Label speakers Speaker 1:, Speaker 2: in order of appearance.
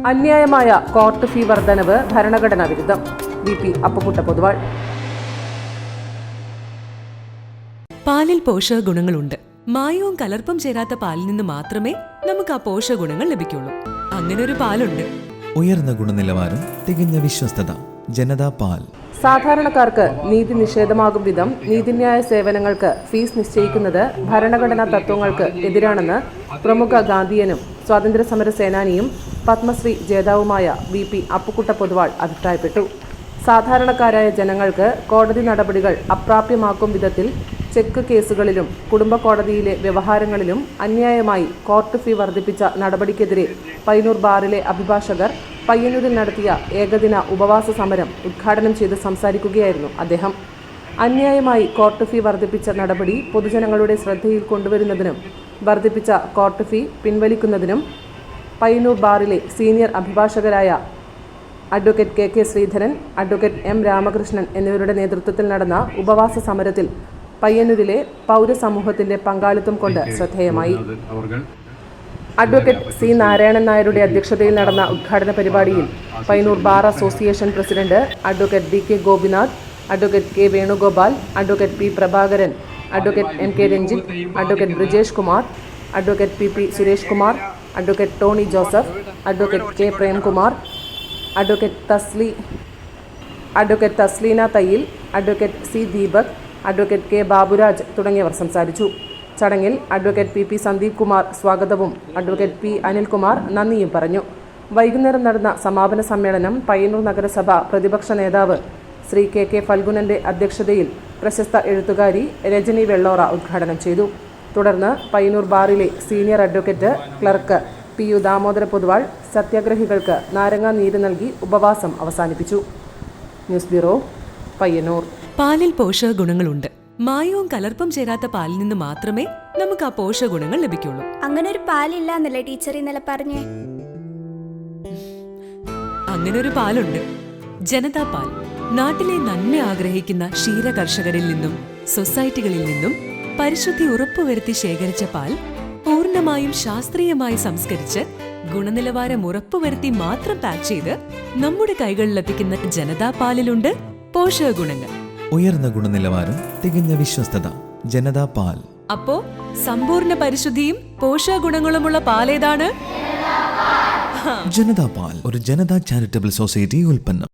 Speaker 1: അന്യായമായ കോർട്ട് ഫീ വർധനവ് ഭരണഘടനാ വിരുദ്ധം. VP അപ്പുക്കുട്ട പൊതുവാൾ.
Speaker 2: പാലിൽ പോഷക ഗുണങ്ങളുണ്ട്. മായവും കലർപ്പും ചേരാത്ത പാലിൽ നിന്ന് മാത്രമേ നമുക്ക് ആ പോഷക ഗുണങ്ങൾ ലഭിക്കുള്ളൂ. അങ്ങനെ ഒരു പാലുണ്ട്.
Speaker 3: ഉയർന്ന ഗുണനിലവാരം, തികഞ്ഞ വിശ്വസ്തത. ജനതാ പാൽ.
Speaker 1: സാധാരണക്കാർക്ക് നീതി നിഷേധമാകും വിധം നീതിന്യായ സേവനങ്ങൾക്ക് ഫീസ് നിശ്ചയിക്കുന്നത് ഭരണഘടനാ തത്വങ്ങൾക്ക് എതിരാണെന്ന് പ്രമുഖ ഗാന്ധിയനും സ്വാതന്ത്ര്യസമര സേനാനിയും പത്മശ്രീ ജേതാവുമായ VP അപ്പുക്കുട്ട പൊതുവാൾ അഭിപ്രായപ്പെട്ടു. സാധാരണക്കാരായ ജനങ്ങൾക്ക് കോടതി നടപടികൾ അപ്രാപ്യമാക്കും വിധത്തിൽ ചെക്ക് കേസുകളിലും കുടുംബ കോടതിയിലെ വ്യവഹാരങ്ങളിലും അന്യായമായി കോർട്ട് ഫീ വർദ്ധിപ്പിച്ച നടപടിക്കെതിരെ പയ്യന്നൂർ ബാറിലെ അഭിഭാഷകർ പയ്യന്നൂരിൽ നടത്തിയ ഏകദിന ഉപവാസ സമരം ഉദ്ഘാടനം ചെയ്ത് സംസാരിക്കുകയായിരുന്നു അദ്ദേഹം. അന്യായമായി കോർട്ട് ഫീ വർദ്ധിപ്പിച്ച നടപടി പൊതുജനങ്ങളുടെ ശ്രദ്ധയിൽ കൊണ്ടുവരുന്നതിനും വർദ്ധിപ്പിച്ച കോർട്ട് ഫീ പിൻവലിക്കുന്നതിനും പയ്യന്നൂർ ബാറിലെ സീനിയർ അഭിഭാഷകരായ advocate KK Sreedharan, advocate M Ramakrishnan എന്നിവരുടെ നേതൃത്വത്തിൽ നടന്ന ഉപവാസ സമരത്തിൽ പയ്യന്നൂരിലെ പൗരസമൂഹത്തിന്റെ പങ്കാളിത്തം കൊണ്ട് ശ്രദ്ധേയമായി. അഡ്വക്കേറ്റ് C നാരായണൻ നായരുടെ അധ്യക്ഷതയിൽ നടന്ന ഉദ്ഘാടന പരിപാടിയിൽ Payyanur bar association president advocate DK Gopinath, advocate K Venugopal, advocate P Prabhakaran, advocate MK Ranjith, advocate Brijesh Kumar, advocate PP Suresh Kumar, advocate Tony Joseph, advocate K Premkumar, advocate Thasleena Thayyil, advocate C Deepak, advocate K Baburaj തുടങ്ങിയവർ സംസാരിച്ചു. ചടങ്ങിൽ അഡ്വക്കേറ്റ് PP സന്ദീപ് കുമാർ സ്വാഗതവും അഡ്വക്കേറ്റ് P അനിൽകുമാർ നന്ദിയും പറഞ്ഞു. വൈകുന്നേരം നടന്ന സമാപന സമ്മേളനം പയ്യന്നൂർ നഗരസഭ പ്രതിപക്ഷ നേതാവ് ശ്രീ KK ഫൽഗുനന്റെ അധ്യക്ഷതയിൽ പ്രശസ്ത എഴുത്തുകാരി രജനി വെള്ളോറ ഉദ്ഘാടനം ചെയ്തു. തുടർന്ന് പയ്യന്നൂർ ബാറിലെ senior advocate clerk PU Damodara Poduval സത്യാഗ്രഹികൾക്ക് നാരങ്ങാ നീര് നൽകി ഉപവാസം അവസാനിപ്പിച്ചു. News bureau, Payyanur.
Speaker 2: പാലിൽ പോഷക ഗുണങ്ങളുണ്ട്. മായവും കലർപ്പും ചേരാത്ത പാലിൽ നിന്ന് മാത്രമേ നമുക്ക് ആ പോഷക ഗുണങ്ങൾ ലഭിക്കുള്ളൂ.
Speaker 4: അങ്ങനെ ഒരു പാലില്ല എന്നല്ലേ ടീച്ചർ ഇന്നലെ പറഞ്ഞേ?
Speaker 2: അങ്ങനെ ഒരു പാലുണ്ട്. ജനതാ പാൽ. നാട്ടിലെ നന്മ ആഗ്രഹിക്കുന്ന ക്ഷീര കർഷകരിൽ നിന്നും സൊസൈറ്റികളിൽ നിന്നും പരിശുദ്ധി ഉറപ്പുവരുത്തി ശേഖരിച്ച പാൽ പൂർണ്ണമായും ശാസ്ത്രീയമായി സംസ്കരിച്ച് ഗുണനിലവാരം ഉറപ്പുവരുത്തി മാത്രം പാക്ക് ചെയ്ത് നമ്മുടെ കൈകളിലെത്തിക്കുന്ന ജനതാ പാലിലുണ്ട് പോഷക ഗുണങ്ങൾ.
Speaker 3: ഉയർന്ന ഗുണനിലവാരം, തികഞ്ഞ വിശ്വസ്തത. ജനതാ പാൽ.
Speaker 2: അപ്പോ സമ്പൂർണ്ണ പരിശുദ്ധിയും പോഷക ഗുണങ്ങളുമുള്ള പാലേതാണ്?
Speaker 3: ജനതാ പാൽ ഒരു ജനതാ ചാരിറ്റബിൾ സൊസൈറ്റി ഉൽപ്പന്നം.